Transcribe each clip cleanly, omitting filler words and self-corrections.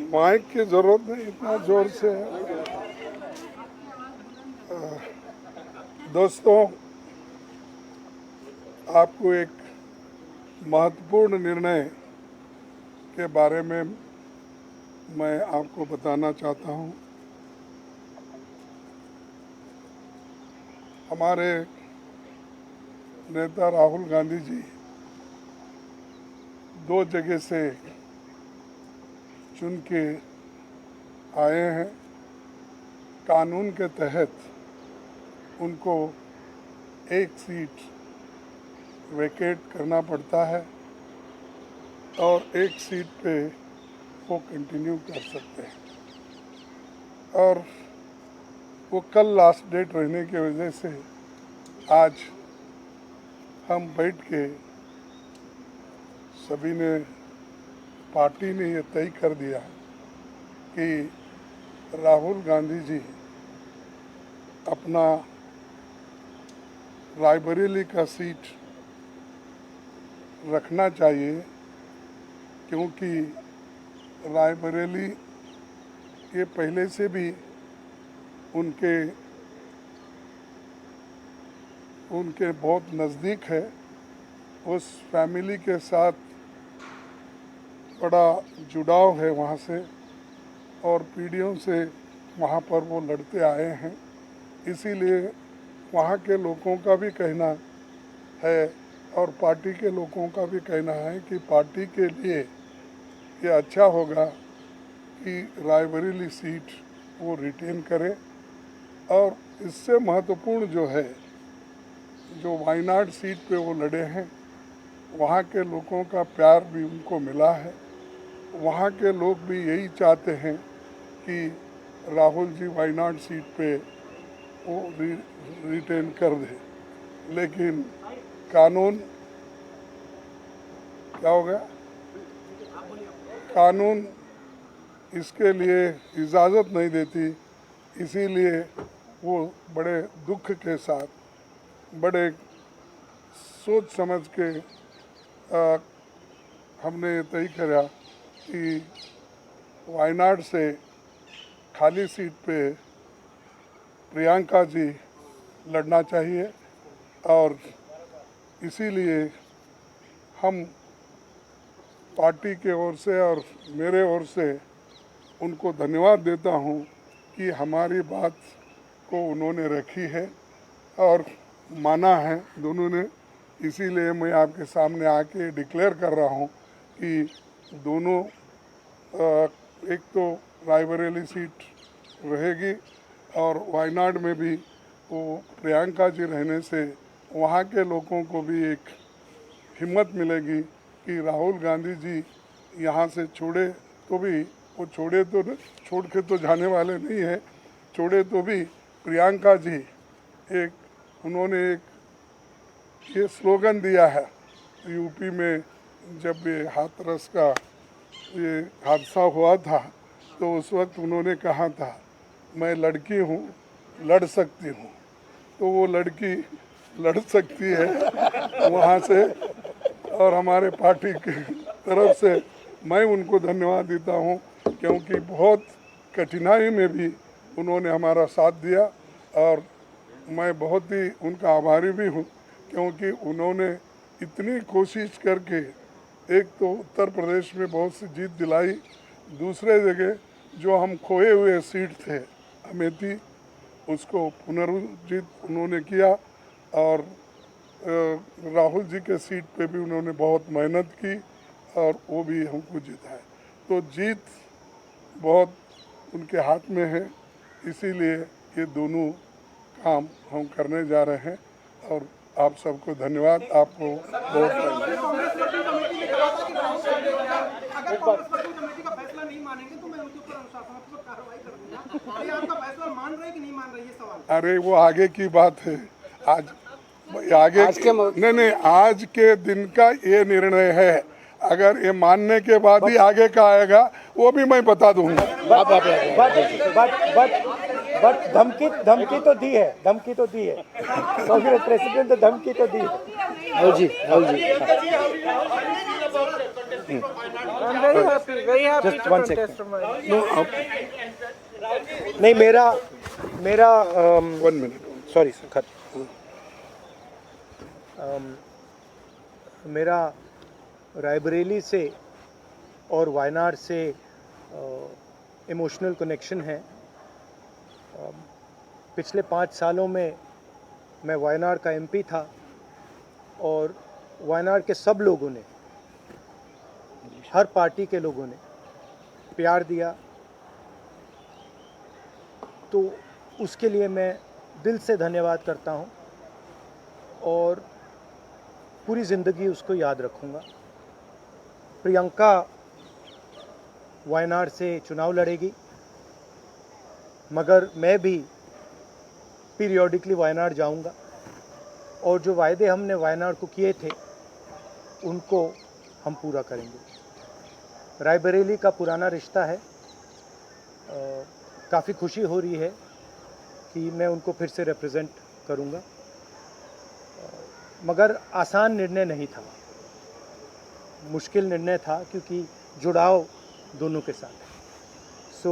Mic की जरूरत नहीं, इतना जोर से। दोस्तों, आपको एक महत्वपूर्ण निर्णय के बारे में मैं आपको बताना चाहता हूं। हमारे नेता राहुल गांधी जी 2 जगह से चुन के आए हैं। कानून के तहत उनको एक सीट वेकेट करना पड़ता है और एक सीट पे वो कंटिन्यू कर सकते हैं। और वो कल लास्ट डेट रहने की वजह से आज हम बैठ के सभी ने, पार्टी ने ये तय कर दिया कि राहुल गांधी जी अपना रायबरेली का सीट रखना चाहिए, क्योंकि रायबरेली ये पहले से भी उनके बहुत नज़दीक है। उस फैमिली के साथ बड़ा जुड़ाव है वहाँ से, और पीढ़ियों से वहाँ पर वो लड़ते आए हैं। इसीलिए वहाँ के लोगों का भी कहना है और पार्टी के लोगों का भी कहना है कि पार्टी के लिए ये अच्छा होगा कि रायबरेली सीट वो रिटेन करे। और इससे महत्वपूर्ण जो है, जो वायनाड सीट पे वो लड़े हैं, वहाँ के लोगों का प्यार भी उनको मिला है। वहाँ के लोग भी यही चाहते हैं कि राहुल जी वायनाड सीट पे वो रिटेन कर दे। लेकिन कानून क्या हो गया, कानून इसके लिए इजाज़त नहीं देती। इसीलिए वो बड़े दुख के साथ, बड़े सोच समझ के हमने तय किया कि वायनाड से खाली सीट पे प्रियंका जी लड़ना चाहिए। और इसीलिए हम पार्टी के ओर से और मेरे ओर से उनको धन्यवाद देता हूं कि हमारी बात को उन्होंने रखी है और माना है दोनों ने। इसीलिए मैं आपके सामने आके डिक्लेयर कर रहा हूं कि दोनों, एक तो रायबरेली सीट रहेगी और वायनाड में भी वो प्रियंका जी रहने से वहाँ के लोगों को भी एक हिम्मत मिलेगी कि राहुल गांधी जी यहाँ से छोड़े तो भी, वो छोड़ के तो जाने वाले नहीं है, छोड़े तो भी प्रियंका जी उन्होंने एक ये स्लोगन दिया है यूपी में, जब ये हाथरस का ये हादसा हुआ था तो उस वक्त उन्होंने कहा था, मैं लड़की हूँ, लड़ सकती हूँ। तो वो लड़की लड़ सकती है वहाँ से। और हमारे पार्टी की तरफ से मैं उनको धन्यवाद देता हूँ, क्योंकि बहुत कठिनाई में भी उन्होंने हमारा साथ दिया। और मैं बहुत ही उनका आभारी भी हूँ, क्योंकि उन्होंने इतनी कोशिश करके एक तो उत्तर प्रदेश में बहुत सी जीत दिलाई, दूसरे जगह जो हम खोए हुए सीट थे अमेठी, उसको पुनर्जीत उन्होंने किया। और राहुल जी के सीट पे भी उन्होंने बहुत मेहनत की और वो भी हमको जिताया। तो जीत बहुत उनके हाथ में है। इसीलिए ये दोनों काम हम करने जा रहे हैं। और आप सबको धन्यवाद। आपको बहुत अरे वो आगे की बात है। आगे नहीं, आज के दिन का ये निर्णय है। अगर ये मानने के बाद ही आगे का आएगा वो भी मैं बता दूंगा। बट धमकी तो दी है, कांग्रेस प्रेसिडेंट तो धमकी तो दी है। Rahul ji I'm very happy Just to one contest second. from Vayanaड. नहीं, मेरा 1 minute. सॉरी खत मेरा रायबरेली से और वायनाड से इमोशनल कनेक्शन है। पिछले 5 सालों में मैं वायनाड का एमपी था और वायनाड के सब लोगों ने, हर पार्टी के लोगों ने प्यार दिया, तो उसके लिए मैं दिल से धन्यवाद करता हूं और पूरी ज़िंदगी उसको याद रखूंगा। प्रियंका वायनाड से चुनाव लड़ेगी, मगर मैं भी पीरियोडिकली वायनाड जाऊंगा और जो वायदे हमने वायनाड को किए थे उनको हम पूरा करेंगे। रायबरेली का पुराना रिश्ता है, काफ़ी खुशी हो रही है कि मैं उनको फिर से रिप्रेजेंट करूंगा, मगर आसान निर्णय नहीं था, मुश्किल निर्णय था क्योंकि जुड़ाव दोनों के साथ है। सो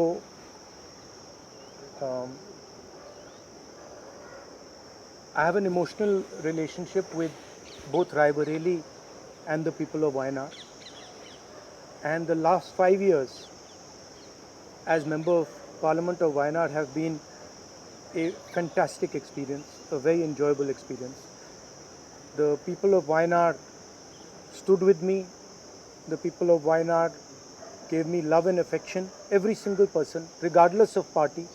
I have an emotional relationship with both Raebareli and the people of Wayanad. And the last 5 years as Member of Parliament of Wayanad have been a fantastic experience, a very enjoyable experience. The people of Wayanad stood with me. The people of Wayanad gave me love and affection. Every single person, regardless of party,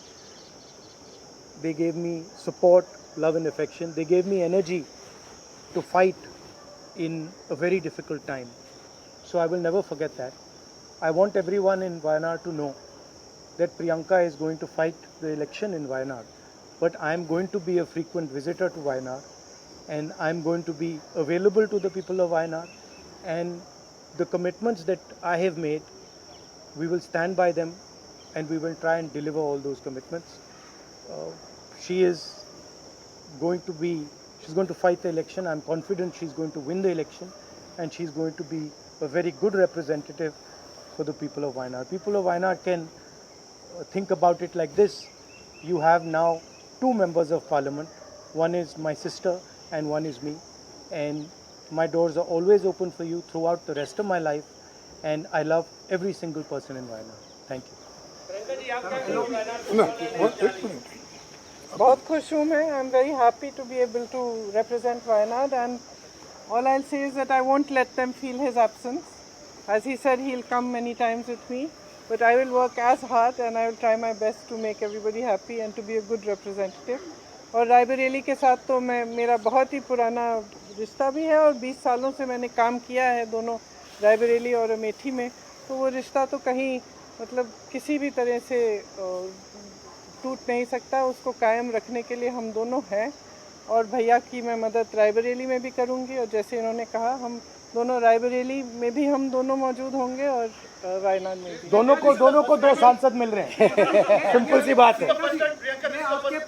they gave me support, love and affection. They gave me energy to fight in a very difficult time. So I will never forget that. I want everyone in Wayanad to know that Priyanka is going to fight the election in Wayanad, but I am going to be a frequent visitor to Wayanad, and I am going to be available to the people of Wayanad, and the commitments that I have made, we will stand by them and we will try and deliver all those commitments. She's going to fight the election. I'm confident she's going to win the election, and she's going to be a very good representative for the people of Wayanad. People of Wayanad can think about it like this. You have now 2 members of parliament. One is my sister and one is me. And my doors are always open for you throughout the rest of my life. And I love every single person in Wayanad. Thank you. बहुत खुश हूँ मैं. I'm very happy to be able to represent Wayanad, and all I'll say is that I won't let them feel his absence. As he said, he'll come many times with me, but I will work as hard and I will try my best to make everybody happy and to be a good representative. और रायबरेली के साथ तो मेरा बहुत ही पुराना रिश्ता भी है और 20 सालों से मैंने काम किया है दोनों रायबरेली और अमेठी में, तो वो रिश्ता तो कहीं मतलब किसी भी तरह से टूट नहीं सकता. उसको कायम रखने के लिए हम दोनों हैं और भैया की मैं मदद रायबरेली में भी करूंगी, और जैसे इन्होंने कहा हम दोनों रायबरेली में भी हम दोनों मौजूद होंगे और वायनाड में भी. दोनों को 2 सांसद मिल रहे हैं. सिंपल सी बात है. आपके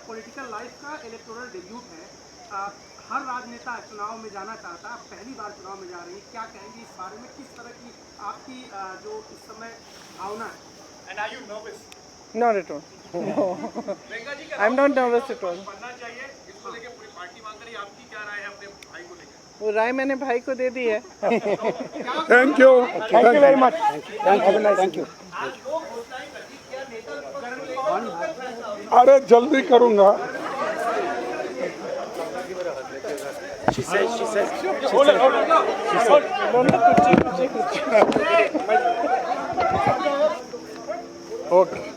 पॉलिटिकल लाइफ का इलेक्टोरल डेब्यूट है. हर राजनेता चुनाव में जाना चाहता है, पहली बार चुनाव में जा रही है, क्या कहेंगे इस बारे में? किस तरह की आपकी जो इस समय भावना है? And are you nervous? Not at all. No. I'm not nervous at all. बनना चाहिए, इसको लेके पूरी पार्टी मांग रही है. आपकी क्या राय है अपने भाई को लेकर? वो राय मैंने भाई को दे दी है. Thank you very much. Thank you. अरे जल्दी करूंगा. ओके.